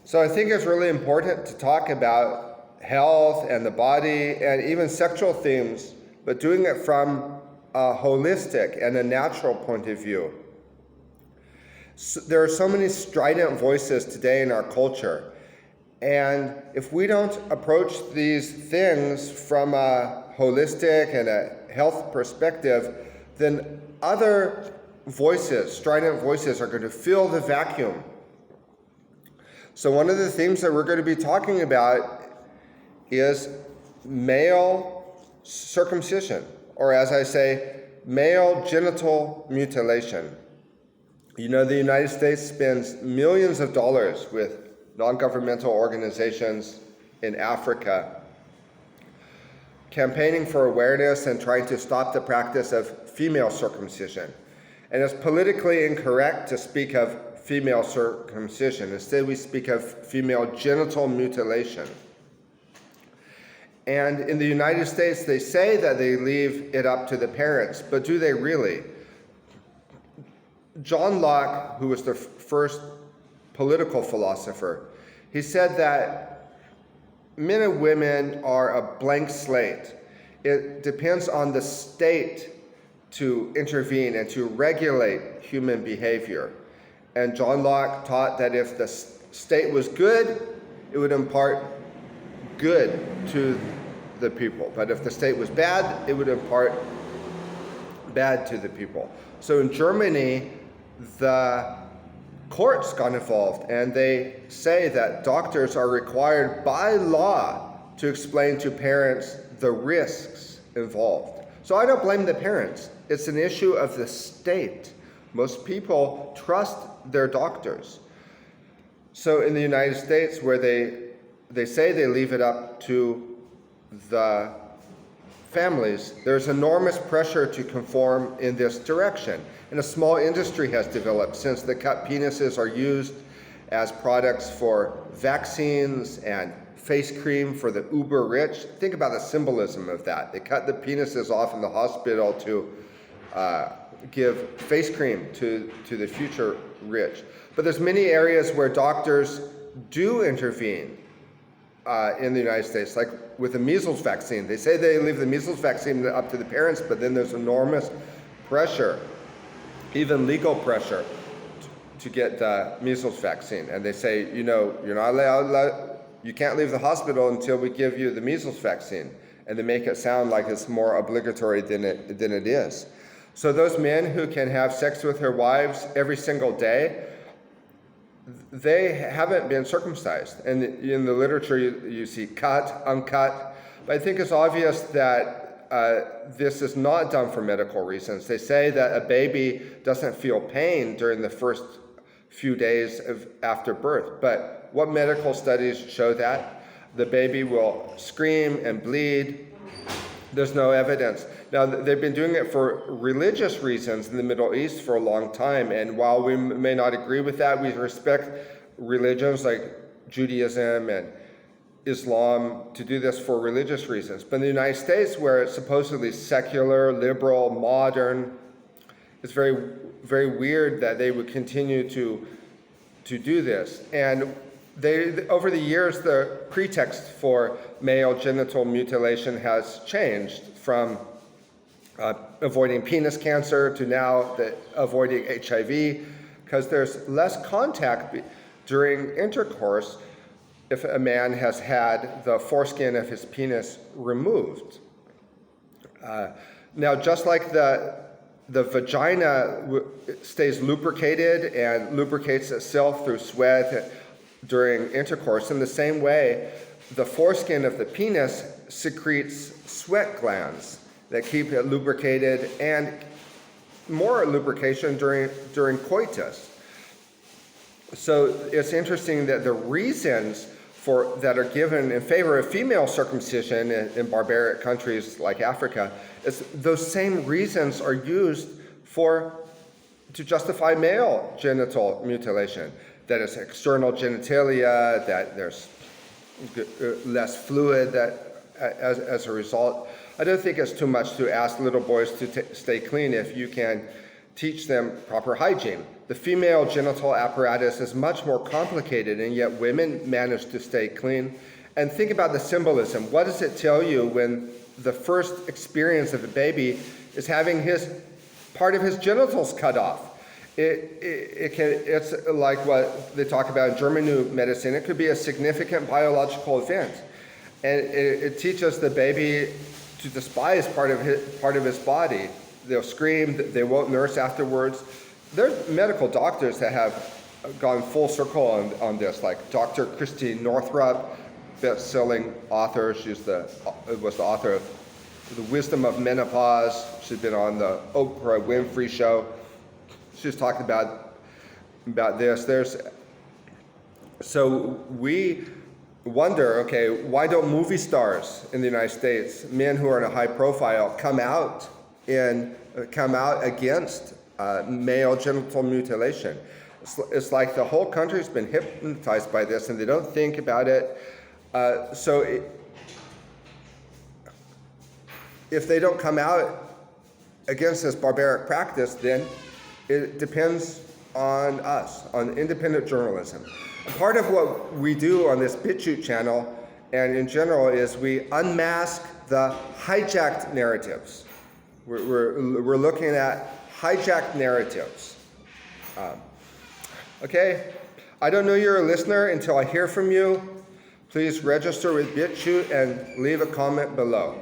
So I think it's really important to talk about health and the body and even sexual themes, but doing it from a holistic and a natural point of view. So there are so many strident voices today in our culture, and if we don't approach these things from a holistic and a health perspective, then other voices, strident voices, are going to fill the vacuum. So one of the themes that we're going to be talking about is male circumcision, or as I say, male genital mutilation. You know, the United States spends millions of dollars with non-governmental organizations in Africa campaigning for awareness and trying to stop the practice of female circumcision. And it's politically incorrect to speak of female circumcision. Instead, we speak of female genital mutilation. And in the United States, they say that they leave it up to the parents, but do they really? John Locke, who was the first political philosopher, he said that men and women are a blank slate. It depends on the state to intervene and to regulate human behavior. And John Locke taught that if the state was good, it would impart good to the people. But if the state was bad, it would impart bad to the people. So in Germany, the courts got involved, and they say that doctors are required by law to explain to parents the risks involved. So I don't blame the parents. It's an issue of the state. Most people trust their doctors. So in the United States, where they say they leave it up to the families, there's enormous pressure to conform in this direction. And a small industry has developed since the cut penises are used as products for vaccines and face cream for the uber rich. Think about the symbolism of that. They cut the penises off in the hospital to give face cream to the future rich. But there's many areas where doctors do intervene in the United States, like with the measles vaccine. They say they leave the measles vaccine up to the parents, but then there's enormous pressure, even legal pressure, to get the measles vaccine. And they say, you know, you're not allowed, you can't leave the hospital until we give you the measles vaccine. And they make it sound like it's more obligatory than it is. So those men who can have sex with their wives every single day, they haven't been circumcised. And in the literature, you see cut, uncut. But I think it's obvious that this is not done for medical reasons. They say that a baby doesn't feel pain during the first few days after birth. But what medical studies show that? The baby will scream and bleed. There's no evidence. Now, they've been doing it for religious reasons in the Middle East for a long time, and while we may not agree with that, we respect religions like Judaism and Islam to do this for religious reasons. But in the United States, where it's supposedly secular, liberal, modern, it's very, very weird that they would continue to do this. And over the years, the pretext for male genital mutilation has changed from avoiding penis cancer to now avoiding HIV, because there's less contact during intercourse if a man has had the foreskin of his penis removed. Now, just like the vagina stays lubricated and lubricates itself through sweat during intercourse, in the same way, the foreskin of the penis secretes sweat glands that keep it lubricated, and more lubrication during coitus. So it's interesting that the reasons that are given in favor of female circumcision in barbaric countries like Africa, those same reasons are used to justify male genital mutilation. That it's external genitalia, that there's less fluid as a result. I don't think it's too much to ask little boys to stay clean if you can teach them proper hygiene. The female genital apparatus is much more complicated, and yet women manage to stay clean. And think about the symbolism. What does it tell you when the first experience of a baby is having part of his genitals cut off? It's like what they talk about in German New Medicine. It could be a significant biological event. And it teaches the baby to despise part of his body. They'll scream, they won't nurse afterwards. There's medical doctors that have gone full circle on this, like Dr. Christine Northrup, best-selling author. She was the author of The Wisdom of Menopause. She's been on the Oprah Winfrey Show. She's talked about this. So we wonder, okay, why don't movie stars in the United States, men who are in a high profile, come out against male genital mutilation? It's like the whole country's been hypnotized by this, and they don't think about it. If they don't come out against this barbaric practice, then it depends on us, on independent journalism. And part of what we do on this BitChute channel and in general is we unmask the hijacked narratives. We're looking at hijacked narratives. Okay, I don't know you're a listener until I hear from you. Please register with BitChute and leave a comment below.